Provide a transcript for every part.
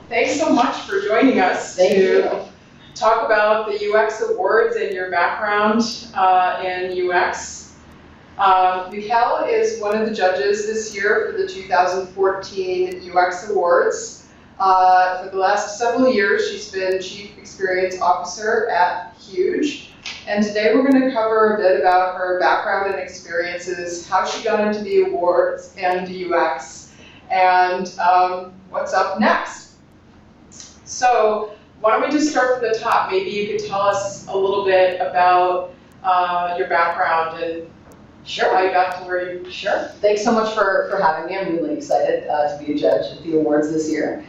Thanks so much for joining us to talk about the UX Awards and your background in UX. Michal is one of the judges this year for the 2014 UX Awards. For the last several years, she's been Chief Experience Officer at Huge. And today we're going to cover a bit about her background and experiences, how she got into the awards and UX, and what's up next. So why don't we just start from the top? Maybe you could tell us a little bit about your background and how you got to where you... Sure. Thanks so much for having me. I'm really excited to be a judge at the awards this year.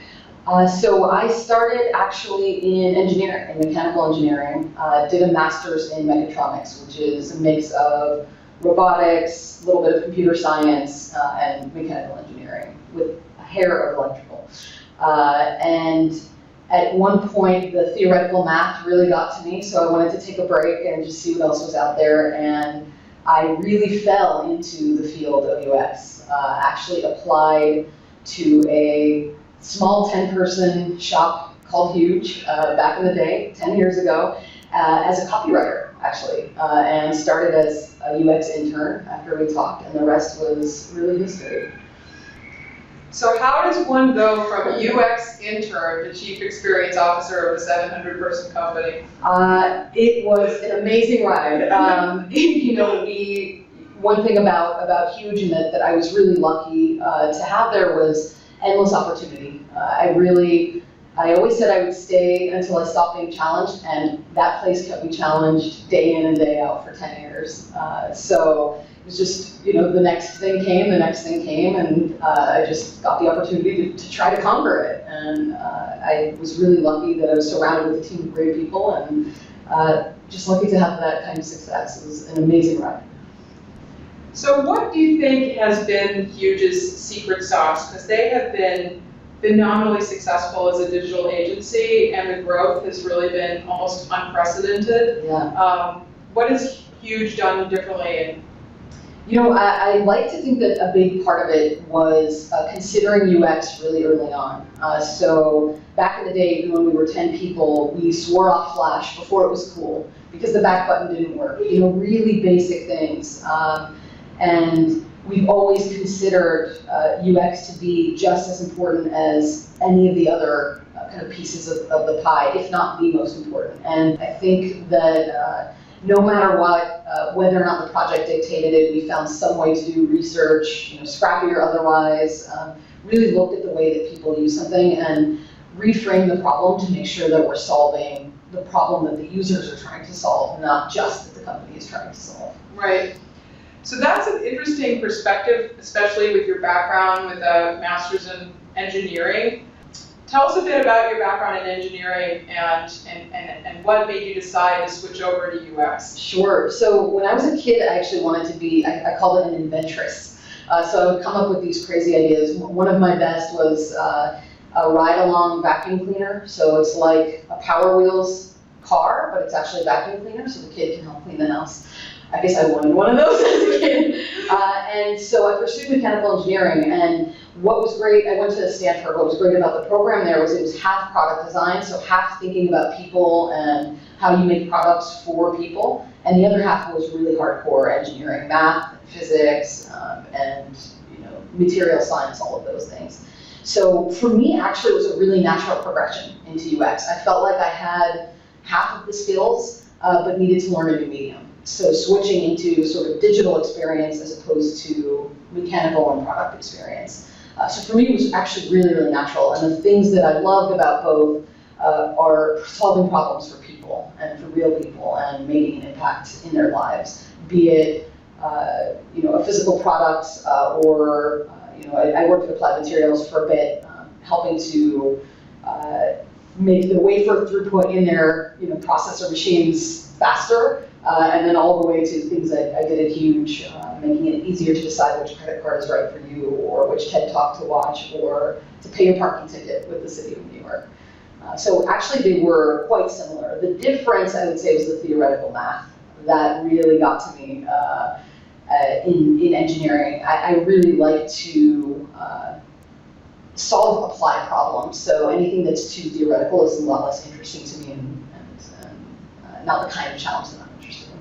So I started actually in engineering, in mechanical engineering. Did a master's in mechatronics, which is a mix of robotics, a little bit of computer science, and mechanical engineering with a hair of electrical. And at one point, the theoretical math really got to me, so I wanted to take a break and just see what else was out there. And I really fell into the field of UX. Actually applied to a small 10-person shop called Huge back in the day, 10 years ago, as a copywriter, actually, and started as a UX intern after we talked, and the rest was really history. So how does one go from a UX intern to Chief Experience Officer of a 700-person company? It was an amazing ride. One thing about Huge and that I was really lucky to have there was endless opportunity. I always said I would stay until I stopped being challenged, and that place kept me challenged day in and day out for 10 years. So it was just, the next thing came, and I just got the opportunity to try to conquer it. And I was really lucky that I was surrounded with a team of great people, and just lucky to have that kind of success. It was an amazing ride. So what do you think has been Huge's secret sauce? Because they have been phenomenally successful as a digital agency, and the growth has really been almost unprecedented. Yeah. What has Huge done differently? I like to think that a big part of it was considering UX really early on. So back in the day, even when we were 10 people, we swore off Flash before it was cool because the back button didn't work. Really basic things. And we've always considered UX to be just as important as any of the other kind of pieces of the pie, if not the most important. And I think that no matter what, whether or not the project dictated it, we found some way to do research, scrappy or otherwise, really looked at the way that people use something and reframe the problem to make sure that we're solving the problem that the users are trying to solve, not just that the company is trying to solve. Right. So that's an interesting perspective, especially with your background with a master's in engineering. Tell us a bit about your background in engineering and what made you decide to switch over to UX. Sure. So when I was a kid, I actually wanted to be, I called it an inventress. So I would come up with these crazy ideas. One of my best was a ride-along vacuum cleaner. So it's like a Power Wheels car, but it's actually a vacuum cleaner, so the kid can help clean the house. I guess I wanted one of those as a kid. And so I pursued mechanical engineering, and what was great, I went to Stanford, what was great about the program there was it was half product design, so half thinking about people and how you make products for people, and the other half was really hardcore engineering, math, physics, and material science, all of those things. So for me, actually, it was a really natural progression into UX. I felt like I had half of the skills, but needed to learn a new medium. So switching into sort of digital experience as opposed to mechanical and product experience. So for me, it was actually really, really natural. And the things that I loved about both are solving problems for people and for real people and making an impact in their lives, be it a physical product or I worked with Applied Materials for a bit, helping to make the wafer throughput in their processor machines faster. And then all the way to things that I did at Huge, making it easier to decide which credit card is right for you, or which TED Talk to watch, or to pay your parking ticket with the city of New York. So actually they were quite similar. The difference, I would say, was the theoretical math. That really got to me in engineering. I really like to solve applied problems. So anything that's too theoretical is a lot less interesting to me and not the kind of challenge that I'm interested in.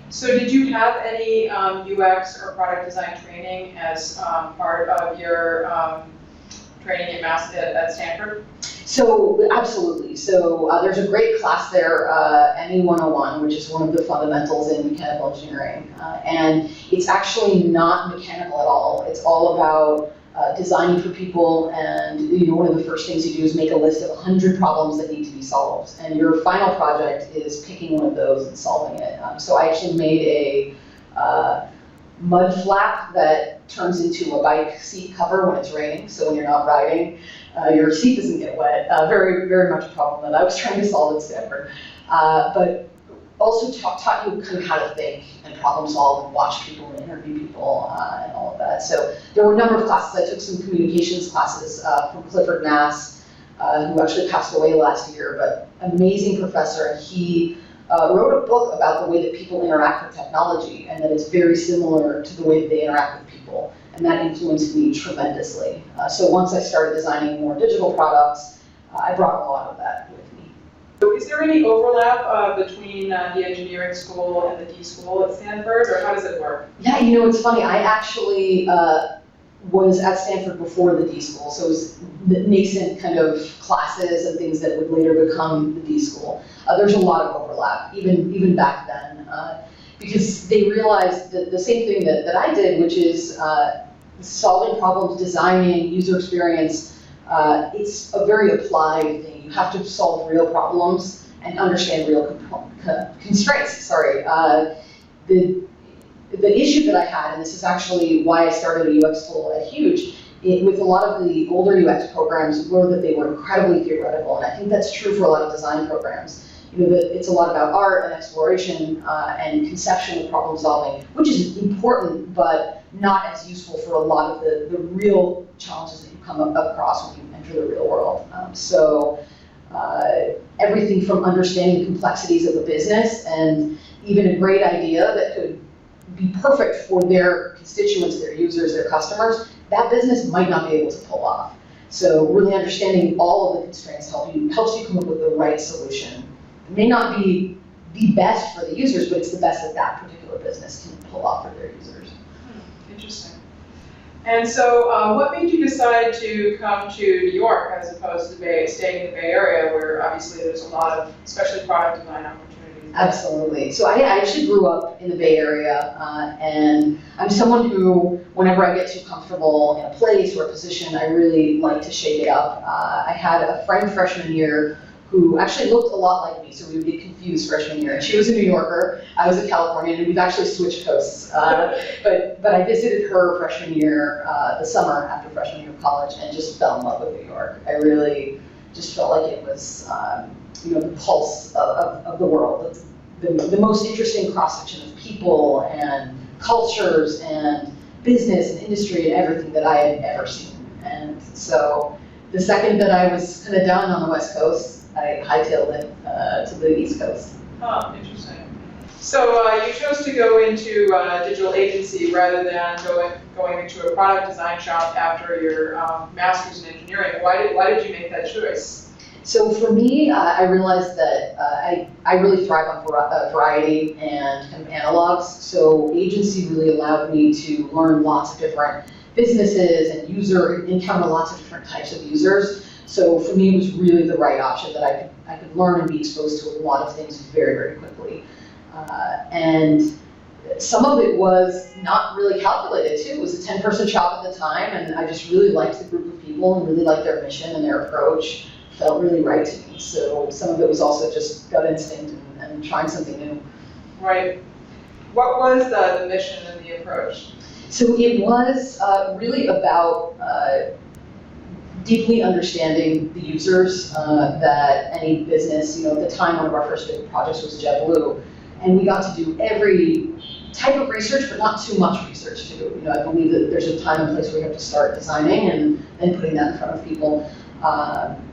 So did you have any UX or product design training as part of your training at Stanford? So absolutely. So there's a great class there, ME 101, which is one of the fundamentals in mechanical engineering. And it's actually not mechanical at all. It's all about designing for people, and one of the first things you do is make a list of 100 problems that need to be solved. And your final project is picking one of those and solving it. So I actually made a mud flap that turns into a bike seat cover when it's raining. So when you're not riding, your seat doesn't get wet. Very, very much a problem that I was trying to solve at Stanford. But also taught you kind of how to think and problem solve and watch people and interview people and all of that. So there were a number of classes. I took some communications classes from Clifford Nass, who actually passed away last year, but amazing professor. And he wrote a book about the way that people interact with technology, and that it's very similar to the way that they interact with people. And that influenced me tremendously. So once I started designing more digital products, I brought a lot of that with me. So is there any overlap between the engineering school and the D school at Stanford, or how does it work? Yeah, it's funny. I actually was at Stanford before the D school, so it was the nascent kind of classes and things that would later become the D school. There's a lot of overlap, even back then, because they realized that the same thing that I did, which is solving problems, designing, user experience. It's a very applied thing. You have to solve real problems and understand real constraints. Sorry. The issue that I had, and this is actually why I started a UX school at Huge, with a lot of the older UX programs, were that they were incredibly theoretical, and I think that's true for a lot of design programs. That it's a lot about art and exploration and conceptual problem solving, which is important, but not as useful for a lot of the real challenges that you come across when you enter the real world. Everything from understanding the complexities of a business and even a great idea that could be perfect for their constituents, their users, their customers, that business might not be able to pull off. So really understanding all of the constraints helps you come up with the right solution. It may not be the best for the users, but it's the best that that particular business can pull off for their users. Interesting. And so what made you decide to come to New York as opposed to staying in the Bay Area, where obviously there's a lot of, especially product design opportunities? Absolutely. So I actually grew up in the Bay Area, and I'm someone who, whenever I get too comfortable in a place or a position, I really like to shake it up. I had a friend freshman year who actually looked a lot like me, so we would get confused freshman year. And she was a New Yorker, I was a Californian, and we've actually switched coasts. But I visited her freshman year, the summer after freshman year of college, and just fell in love with New York. I really just felt like it was the pulse of the world, the most interesting cross-section of people and cultures and business and industry and everything that I had ever seen. And so the second that I was kind of done on the West Coast, I hightailed it to the East Coast. Oh, interesting. So you chose to go into a digital agency rather than going into a product design shop after your master's in engineering. Why did you make that choice? So for me, I realized that I really thrive on variety and kind of analogs. So agency really allowed me to learn lots of different businesses and encounter lots of different types of users. So for me, it was really the right option that I could learn and be exposed to a lot of things very, very quickly. And some of it was not really calculated too. It was a 10-person shop at the time, and I just really liked the group of people and really liked their mission and their approach. Felt really right to me. So some of it was also just gut instinct and trying something new. Right. What was the mission and the approach? So it was really about deeply understanding the users that any business, at the time one of our first big projects was JetBlue, and we got to do every type of research, but not too much research too. I believe that there's a time and place where you have to start designing and then putting that in front of people.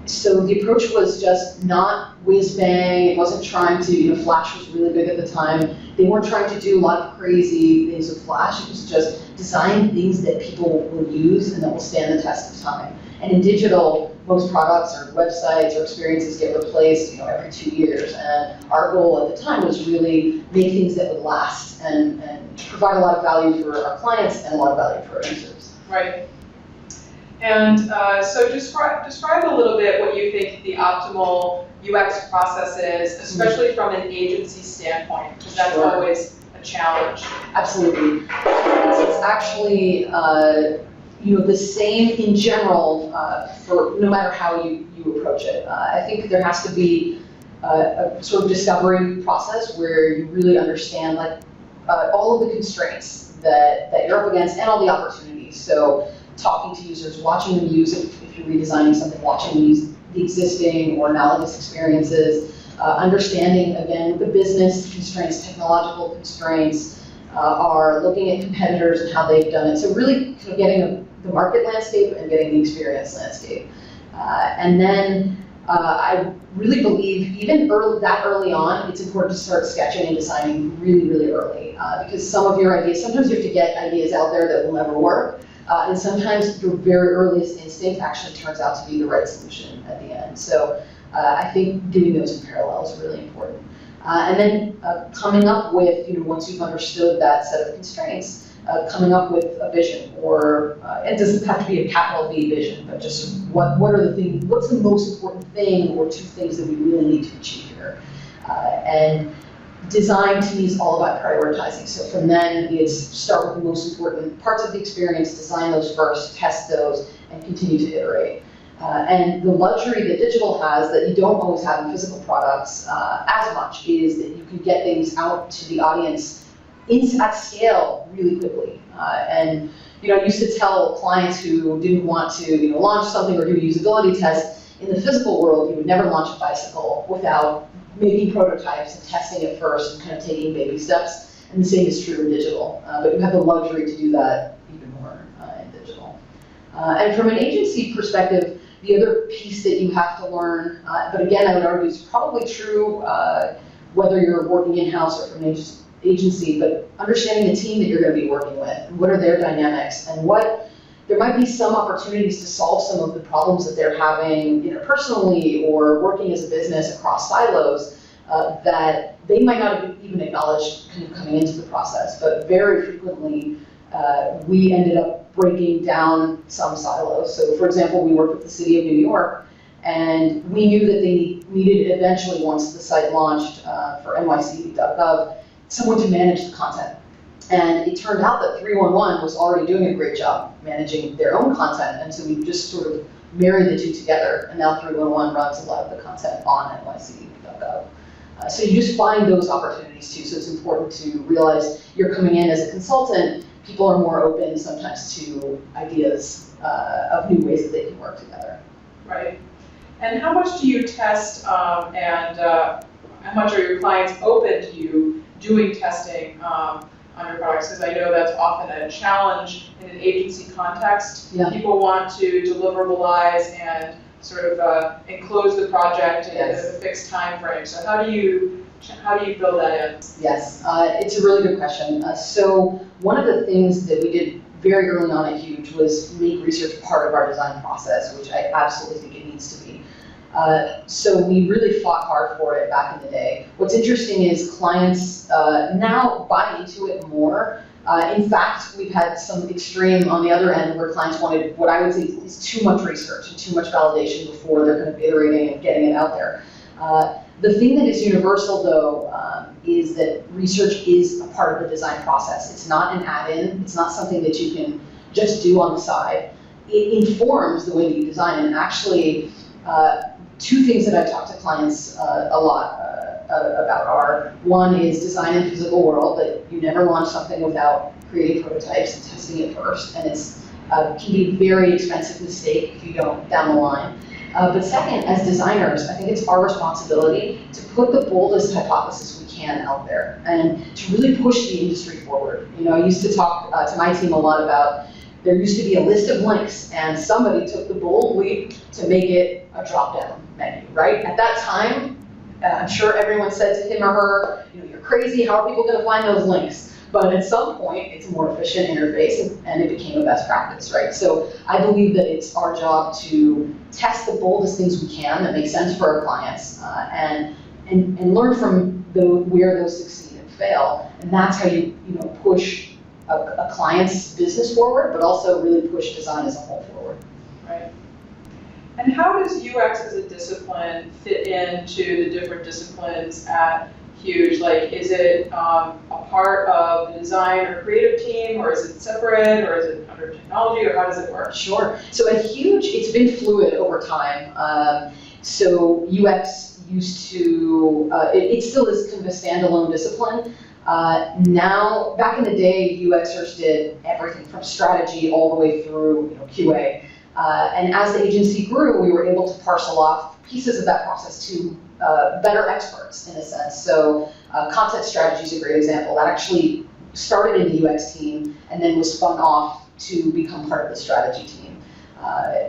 So the approach was just not whiz bang. It wasn't trying to, Flash was really big at the time. They weren't trying to do a lot of crazy things with Flash. It was just design things that people will use and that will stand the test of time. And in digital, most products or websites or experiences get replaced, every 2 years. And our goal at the time was really make things that would last and provide a lot of value for our clients and a lot of value for our users. Right. And so describe a little bit what you think the optimal UX process is, especially from an agency standpoint, because that's always a challenge. Absolutely. It's actually the same in general for no matter how you approach it. I think there has to be a sort of discovery process where you really understand all of the constraints that you're up against and all the opportunities. So talking to users, watching them use, if you're redesigning something, watching them use the existing or analogous experiences, understanding, again, the business constraints, technological constraints, are looking at competitors and how they've done it. So really kind of getting the market landscape and getting the experience landscape. And then I really believe even that early on, it's important to start sketching and designing really, really early. Because some of your ideas, sometimes you have to get ideas out there that will never work. And sometimes your very earliest instinct actually turns out to be the right solution at the end. So I think doing those in parallel is really important. And then coming up with, once you've understood that set of constraints, coming up with a vision, or it doesn't have to be a capital V vision, but just what are the things, what's the most important thing or two things that we really need to achieve here. And design to me is all about prioritizing. So from then, it's start with the most important parts of the experience, design those first, test those, and continue to iterate. And the luxury that digital has that you don't always have in physical products as much is that you can get things out to the audience at scale really quickly. And I used to tell clients who didn't want to launch something or do a usability test, in the physical world, you would never launch a bicycle without making prototypes and testing it first and kind of taking baby steps. And the same is true in digital. But you have the luxury to do that even more in digital. And from an agency perspective, the other piece that you have to learn, but again, I would argue is probably true whether you're working in-house or from an agency, but understanding the team that you're going to be working with, what are their dynamics, and there might be some opportunities to solve some of the problems that they're having interpersonally or working as a business across silos that they might not have even acknowledged kind of coming into the process. But very frequently, we ended up breaking down some silos. So for example, we worked with the city of New York, and we knew that they needed eventually, once the site launched for nyc.gov, someone to manage the content. And it turned out that 311 was already doing a great job managing their own content, and so we just sort of married the two together, and now 311 runs a lot of the content on nyc.gov. So you just find those opportunities too, so it's important to realize you're coming in as a consultant, people are more open sometimes to ideas of new ways that they can work together. Right. And how much do you test and how much are your clients open to you doing testing on your products? Because I know that's often a challenge in an agency context. Yeah. People want to deliverabilize and sort of enclose the project in a fixed time frame. So how do you build that in? Yes, it's a really good question. So one of the things that we did very early on at Huge was make research part of our design process, which I absolutely think it needs to be. So we really fought hard for it back in the day. What's interesting is clients now buy into it more. In fact, we've had some extreme on the other end where clients wanted what I would say is too much research and too much validation before they're kind of iterating and getting it out there. The thing that is universal, though, is that research is a part of the design process. It's not an add-in. It's not something that you can just do on the side. It informs the way that you design. And actually, two things that I've talked to clients a lot about are, one is design in the physical world, that you never launch something without creating prototypes and testing it first. And it's can be a very expensive mistake if you don't down the line. But second, as designers, I think it's our responsibility to put the boldest hypothesis we can out there and to really push the industry forward. I used to talk to my team a lot about there used to be a list of links, and somebody took the bold leap to make it a drop-down menu, right? At that time, I'm sure everyone said to him or her, you're crazy, how are people going to find those links? But at some point, it's a more efficient interface, and it became a best practice, right? So I believe that it's our job to test the boldest things we can that make sense for our clients, and learn from where those succeed and fail. And that's how you push a client's business forward, but also really push design as a whole forward. Right. And how does UX as a discipline fit into the different disciplines at Huge? Like, is it a part of the design or creative team, or is it separate, or is it under technology, or how does it work? Sure. So at Huge, it's been fluid over time. So UX used to, it still is kind of a standalone discipline. Now, back in the day, UXers did everything from strategy all the way through QA. And as the agency grew, we were able to parcel off pieces of that process to better experts, in a sense. So content strategy is a great example. That actually started in the UX team and then was spun off to become part of the strategy team.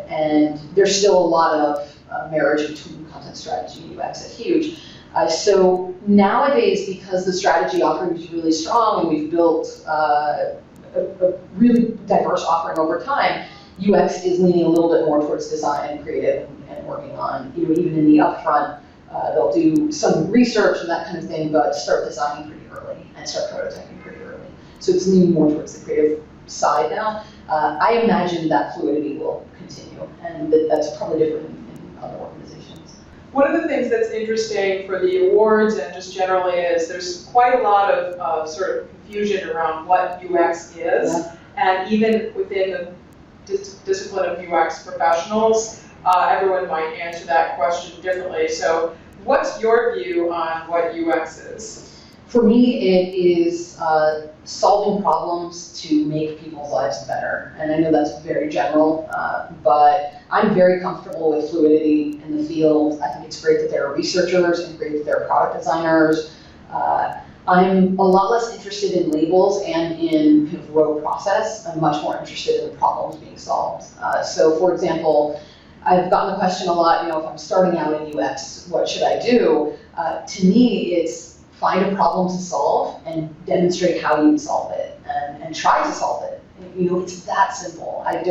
And there's still a lot of marriage between content strategy and UX at Huge. So nowadays, because the strategy offering is really strong and we've built a really diverse offering over time, UX is leaning a little bit more towards design and creative and working on, even in the upfront, they'll do some research and that kind of thing, but start designing pretty early and start prototyping pretty early. So it's leaning more towards the creative side now. I imagine that fluidity will continue, and that's probably different in other organizations. One of the things that's interesting for the awards and just generally is there's quite a lot of sort of confusion around what UX is, and even within the discipline of UX professionals, everyone might answer that question differently. So what's your view on what UX is? For me, it is solving problems to make people's lives better. And I know that's very general, but I'm very comfortable with fluidity in the field. I think it's great that there are researchers and great that there are product designers. I'm a lot less interested in labels and in kind of row process. I'm much more interested in the problems being solved. So for example, I've gotten the question a lot, if I'm starting out in UX, what should I do? To me, it's find a problem to solve and demonstrate how you would solve it and try to solve it. It's that simple. I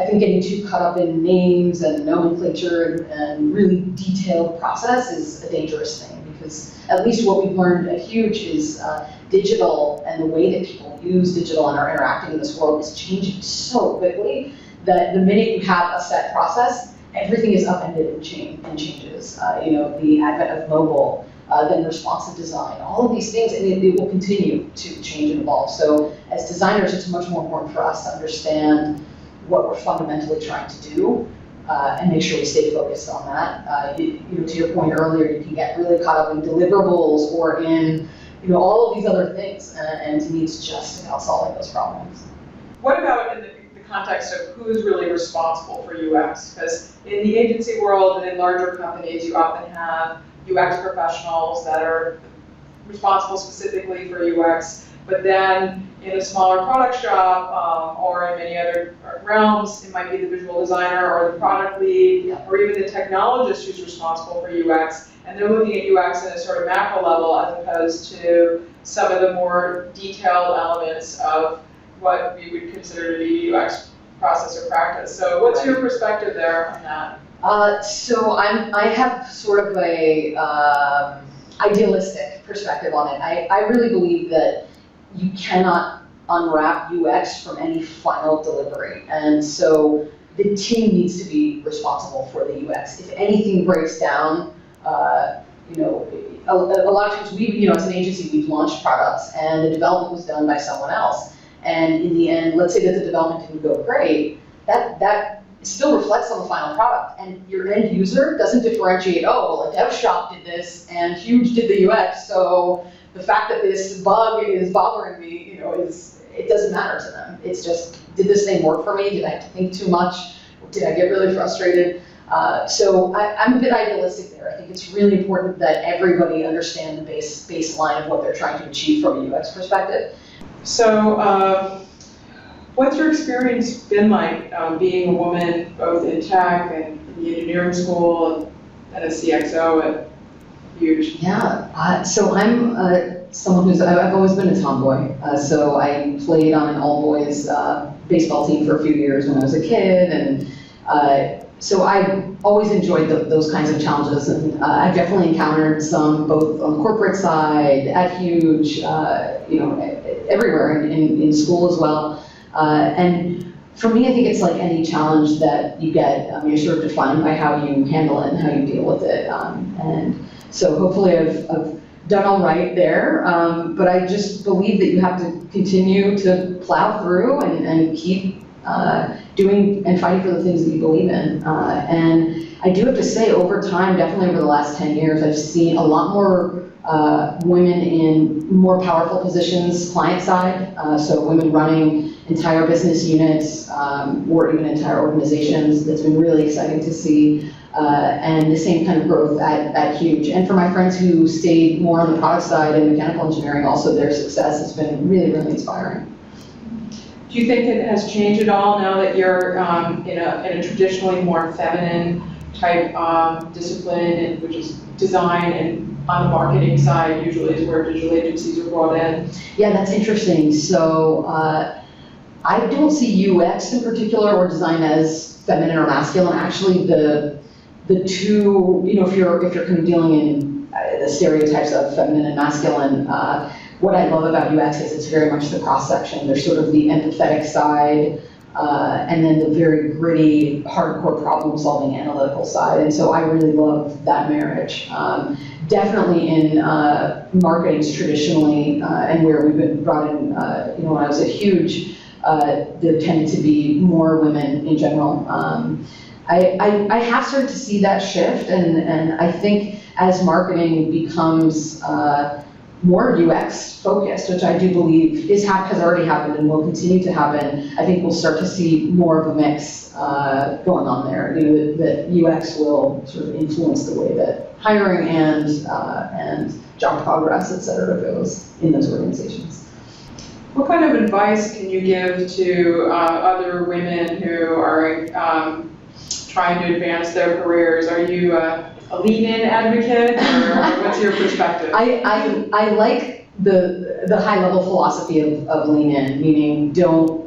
think getting too caught up in names and nomenclature and really detailed process is a dangerous thing, because at least what we've learned at Huge is digital and the way that people use digital and are interacting in this world is changing so quickly that the minute you have a set process, everything is upended and changes. The advent of mobile, then responsive design, all of these things, and it will continue to change and evolve. So as designers, it's much more important for us to understand what we're fundamentally trying to do, and make sure we stay focused on that. To your point earlier, you can get really caught up in deliverables or in all of these other things, and to me, it's just about solving those problems. What about in the context of who's really responsible for UX? Because in the agency world and in larger companies, you often have UX professionals that are responsible specifically for UX, but then in a smaller product shop or in many other realms, it might be the visual designer or the product lead or even the technologist who's responsible for UX, and they're looking at UX in a sort of macro level as opposed to some of the more detailed elements of what we would consider to be UX process or practice. So what's your perspective there on that? So I have sort of a idealistic perspective on it. I really believe that you cannot unwrap UX from any final delivery. And so the team needs to be responsible for the UX. If anything breaks down, a lot of times we, as an agency, we've launched products and the development was done by someone else. And in the end, let's say that the development didn't go great, that still reflects on the final product. And your end user doesn't differentiate, a dev shop did this and Huge did the UX, so the fact that this bug is bothering me, it doesn't matter to them. It's just, did this thing work for me? Did I have to think too much? Did I get really frustrated? So I'm a bit idealistic there. I think it's really important that everybody understand the baseline of what they're trying to achieve from a UX perspective. So What's your experience been like being a woman both in tech and in the engineering school and a CXO at Huge? Yeah, so I'm someone who's, I've always been a tomboy. So I played on an all-boys baseball team for a few years when I was a kid, and so I've always enjoyed those kinds of challenges, and I've definitely encountered some both on the corporate side, at Huge, everywhere in school as well. And for me, I think it's like any challenge that you get, you're sort of defined by how you handle it and how you deal with it. And so hopefully I've done all right there, but I just believe that you have to continue to plow through and keep doing and fighting for the things that you believe in. And I do have to say, over time, definitely over the last 10 years, I've seen a lot more women in more powerful positions, client side, so women running entire business units or even entire organizations. That's been really exciting to see. And the same kind of growth at Huge. And for my friends who stayed more on the product side and mechanical engineering, also their success has been really, really inspiring. Do you think it has changed at all now that you're in a traditionally more feminine type discipline, which is design, and on the marketing side usually is where digital agencies are brought in? Yeah, that's interesting. So I don't see UX in particular or design as feminine or masculine. Actually, the two, if you're kind of dealing in the stereotypes of feminine and masculine, what I love about UX is it's very much the cross-section. There's sort of the empathetic side, and then the very gritty, hardcore problem-solving analytical side. And so I really love that marriage. Definitely in marketings traditionally, and where we've been brought in, when I was at Huge, there tended to be more women in general. I have started to see that shift, and I think as marketing becomes more UX focused, which I do believe has already happened and will continue to happen, I think we'll start to see more of a mix going on there. That UX will sort of influence the way that hiring and job progress, et cetera, goes in those organizations. What kind of advice can you give to other women who are trying to advance their careers? Are you a lean-in advocate, or what's your perspective? I like the high-level philosophy of lean-in, meaning don't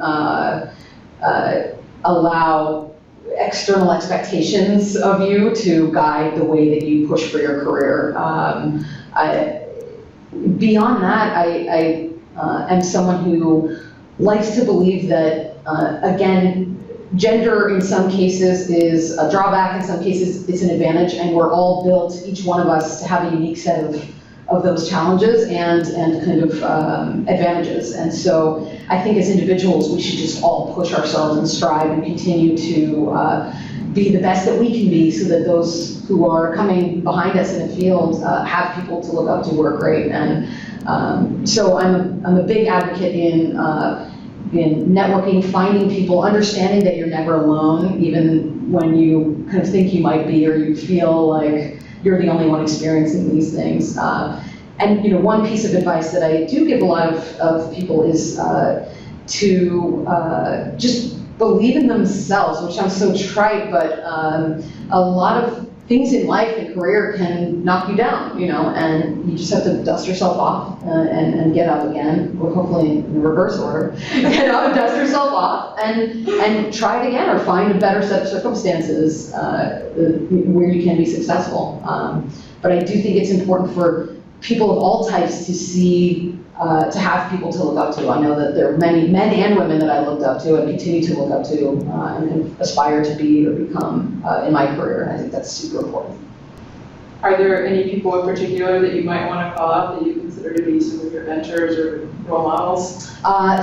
allow external expectations of you to guide the way that you push for your career. Beyond that, I am someone who likes to believe that, again, gender in some cases is a drawback, in some cases it's an advantage, and we're all built, each one of us, to have a unique set of those challenges and kind of advantages. And so I think as individuals, we should just all push ourselves and strive and continue to be the best that we can be, so that those who are coming behind us in the field have people to look up to who are great. And so I'm a big advocate in networking, finding people, understanding that you're never alone, even when you kind of think you might be, or you feel like you're the only one experiencing these things. And one piece of advice that I do give a lot of people is to just believe in themselves, which sounds so trite, but a lot of things in life and career can knock you down, and you just have to dust yourself off and get up again, or hopefully in reverse order. Get up, dust yourself off, and try it again, or find a better set of circumstances where you can be successful. But I do think it's important for people of all types to see, to have people to look up to. I know that there are many men and women that I looked up to and continue to look up to and aspire to be or become in my career, and I think that's super important. Are there any people in particular that you might want to call out that you consider to be some of your mentors or role models?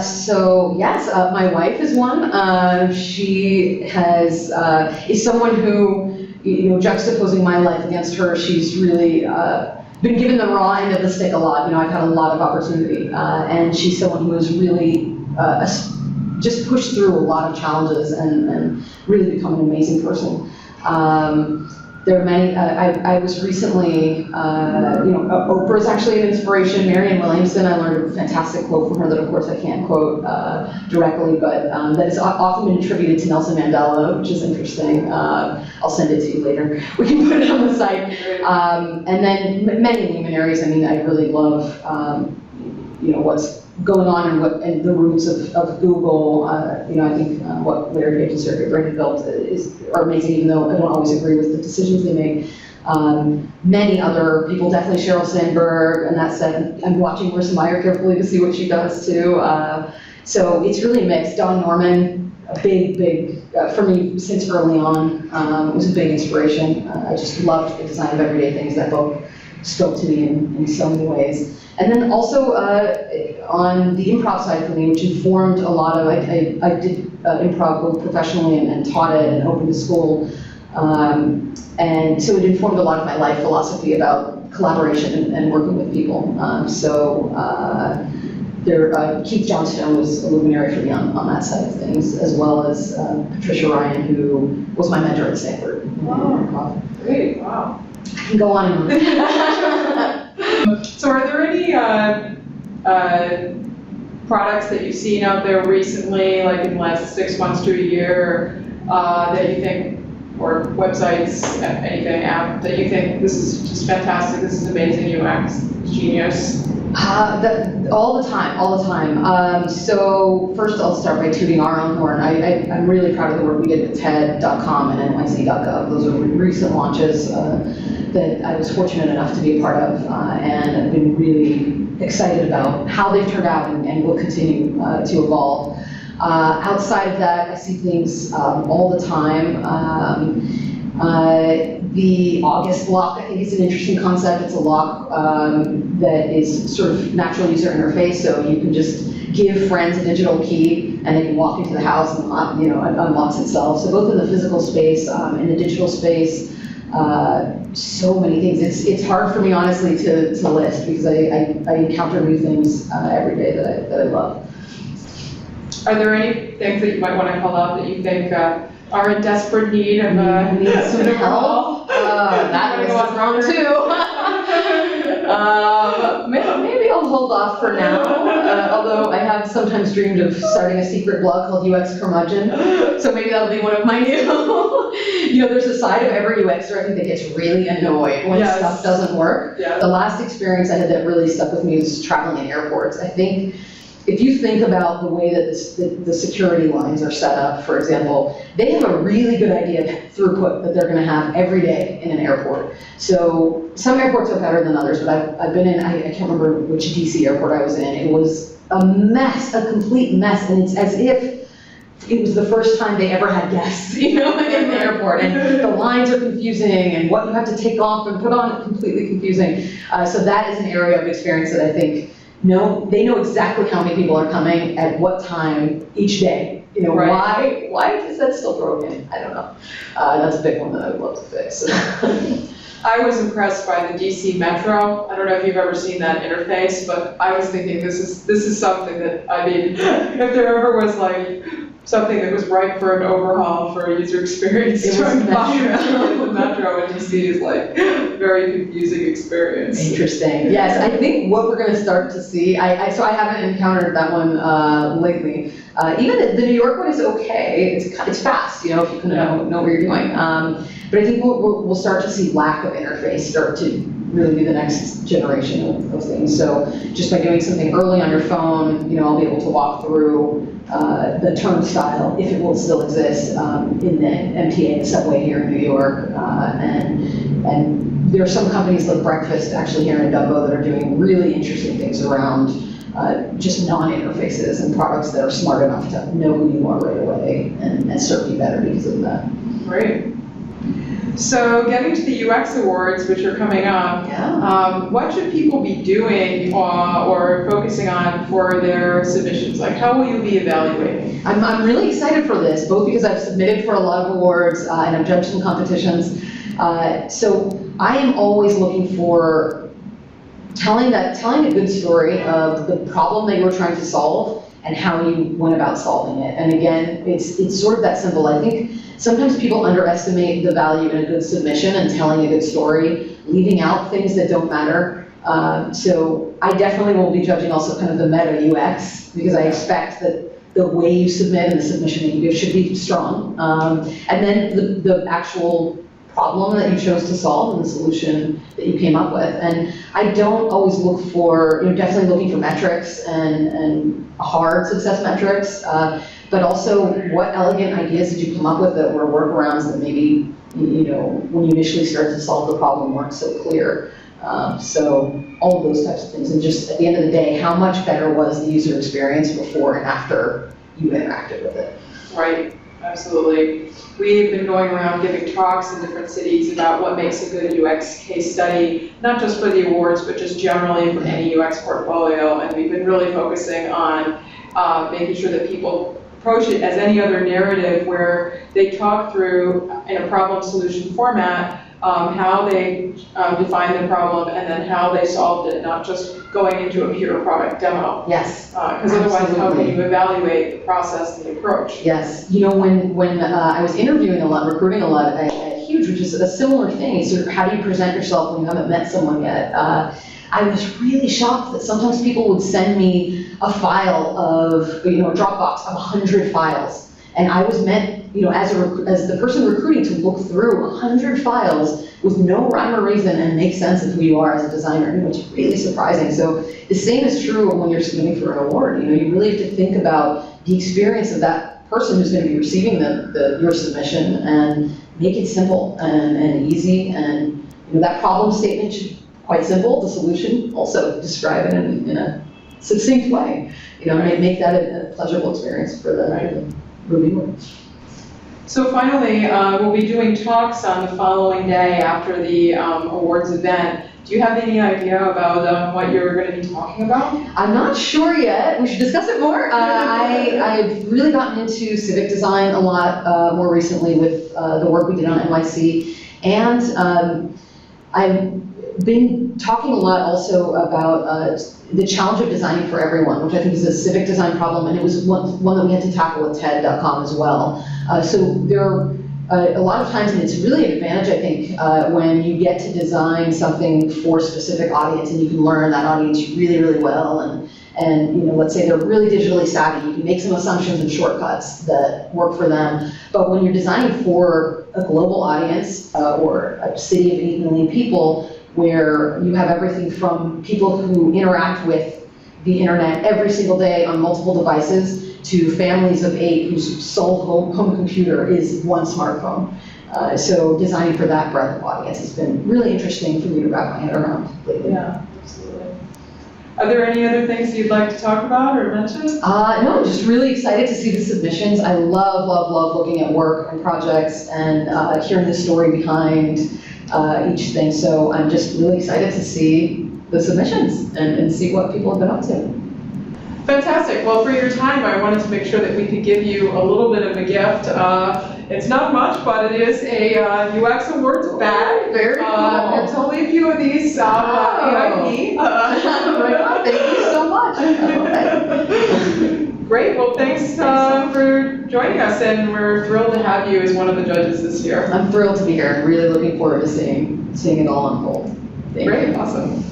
So yes, my wife is one. She is someone who, juxtaposing my life against her, she's really been given the raw end of the stick a lot. I've had a lot of opportunity, and she's someone who has really just pushed through a lot of challenges and really become an amazing person. there are many, I was recently, Oprah is actually an inspiration. Marianne Williamson, I learned a fantastic quote from her that of course I can't quote directly, but that is often been attributed to Nelson Mandela, which is interesting. I'll send it to you later. We can put it on the site. And then many luminaries. I mean, I really love, what's going on and the roots of Google. I think what Larry Page and Sergey Brin built are amazing, even though I don't always agree with the decisions they make. Many other people, definitely Sheryl Sandberg, and that said, I'm watching Marissa Mayer carefully to see what she does too. So it's really mixed. Don Norman, a big, for me since early on, was a big inspiration. I just loved the design of everyday things. That book spoke to me in so many ways. And then also on the improv side for me, which informed a lot of, I did improv both professionally and taught it and opened a school. And so it informed a lot of my life philosophy about collaboration and working with people. Keith Johnstone was a luminary for me on that side of things, as well as Patricia Ryan, who was my mentor at Stanford. Wow, great, wow. I can go on and on. So are there any products that you've seen out there recently, like in the last 6 months to a year, that you think, or websites, anything, app, that you think this is just fantastic, this is amazing UX, genius? All the time. So first I'll start by tooting our own horn. I'm really proud of the work we did with TED.com and NYC.gov. Those are recent launches that I was fortunate enough to be a part of, and I've been really excited about how they've turned out and will continue to evolve. Outside of that, I see things all the time. The August lock, I think, is an interesting concept. It's a lock that is sort of natural user interface, so you can just give friends a digital key and they can walk into the house and it unlocks itself. So both in the physical space and the digital space, so many things. It's hard for me, honestly, to list because I encounter new things every day that I love. Are there any things that you might want to call out that you think are in desperate need of some help? That list is wrong too. Maybe I'll hold off for now, although I have sometimes dreamed of starting a secret blog called UX Curmudgeon, so maybe that'll be one of my new, there's a side of every UXer I think that gets really annoyed when stuff doesn't work. Yeah. The last experience I had that really stuck with me was traveling in airports. I think if you think about the way that the security lines are set up, for example, they have a really good idea of throughput that they're going to have every day in an airport. So some airports are better than others, but I've been in, I can't remember which DC airport I was in. It was a mess, a complete mess, and it's as if it was the first time they ever had guests, in the airport, and the lines are confusing, and what you have to take off and put on, completely confusing. So that is an area of experience that I think, they know exactly how many people are coming at what time each day. Right. Why is that still broken? I don't know. That's a big one that I would love to fix. I was impressed by the DC Metro. I don't know if you've ever seen that interface, but I was thinking this is something that, if there ever was like something that was ripe for an overhaul for a user experience, it was the Metro in DC is like very confusing experience. Interesting. Yes, I think what we're going to start to see, so I haven't encountered that one lately. Even the New York one is okay. It's fast, if you can know what you're doing. But I think we'll start to see lack of interface start to really be the next generation of things. So just by doing something early on your phone, I'll be able to walk through the turnstile, if it will still exist, in the MTA, the subway here in New York. And there are some companies like Breakfast actually here in Dumbo that are doing really interesting things around just non-interfaces and products that are smart enough to know who you are right away and serve you better because of that. Great. So getting to the UX Awards, which are coming up, what should people be doing or focusing on for their submissions? Like, how will you be evaluating? I'm really excited for this, both because I've submitted for a lot of awards and I've judged some competitions. So I am always looking for telling a good story of the problem that you were trying to solve and how you went about solving it. And again, it's sort of that simple. I think sometimes people underestimate the value in a good submission and telling a good story, leaving out things that don't matter. So I definitely will be judging also kind of the meta UX, because I expect that the way you submit and the submission that you give should be strong. And then the actual problem that you chose to solve and the solution that you came up with. And I don't always look for, definitely looking for metrics and hard success metrics, but also what elegant ideas did you come up with that were workarounds that maybe, when you initially started to solve the problem weren't so clear. So all of those types of things. And just at the end of the day, how much better was the user experience before and after you interacted with it? Right, absolutely. We've been going around giving talks in different cities about what makes a good UX case study, not just for the awards, but just generally for any UX portfolio. And we've been really focusing on making sure that people approach it as any other narrative where they talk through in a problem solution format how they defined the problem and then how they solved it, not just going into a pure product demo. Yes. Because otherwise, how can you evaluate the process and the approach? Yes. When I was interviewing a lot, recruiting a lot at Huge, which is a similar thing, sort of how do you present yourself when you haven't met someone yet? I was really shocked that sometimes people would send me a file of, a Dropbox of 100 files. And I was meant, as the person recruiting to look through 100 files with no rhyme or reason and make sense of who you are as a designer, which is really surprising. So the same is true when you're submitting for an award. You really have to think about the experience of that person who's going to be receiving your submission and make it simple and easy. And that problem statement should be quite simple. The solution also describe it in a succinct way. Make that a pleasurable experience for the reviewer. So finally, we'll be doing talks on the following day after the awards event. Do you have any idea about what you're going to be talking about? I'm not sure yet. We should discuss it more. I've really gotten into civic design a lot more recently with the work we did on NYC. And I've been talking a lot also about the challenge of designing for everyone, which I think is a civic design problem, and it was one that we had to tackle with TED.com as well. So there are a lot of times, and it's really an advantage, I think, when you get to design something for a specific audience and you can learn that audience really, really well, and let's say they're really digitally savvy, you can make some assumptions and shortcuts that work for them. But when you're designing for a global audience or a city of 8 million people, where you have everything from people who interact with the internet every single day on multiple devices to families of 8 whose sole home computer is one smartphone. So designing for that breadth of audience has been really interesting for me to wrap my head around lately. Yeah, absolutely. Are there any other things you'd like to talk about or mention? No, I'm just really excited to see the submissions. I love, love, love looking at work and projects and hearing the story behind each thing. So I'm just really excited to see the submissions and see what people have been up to. Fantastic. Well, for your time, I wanted to make sure that we could give you a little bit of a gift. It's not much, but it is a UX Awards bag. Very cool. It's only a few of these AIP. Thank you so much. Great. Well, thanks for joining us, and we're thrilled to have you as one of the judges this year. I'm thrilled to be here. I'm really looking forward to seeing it all unfold. Thank you. Awesome.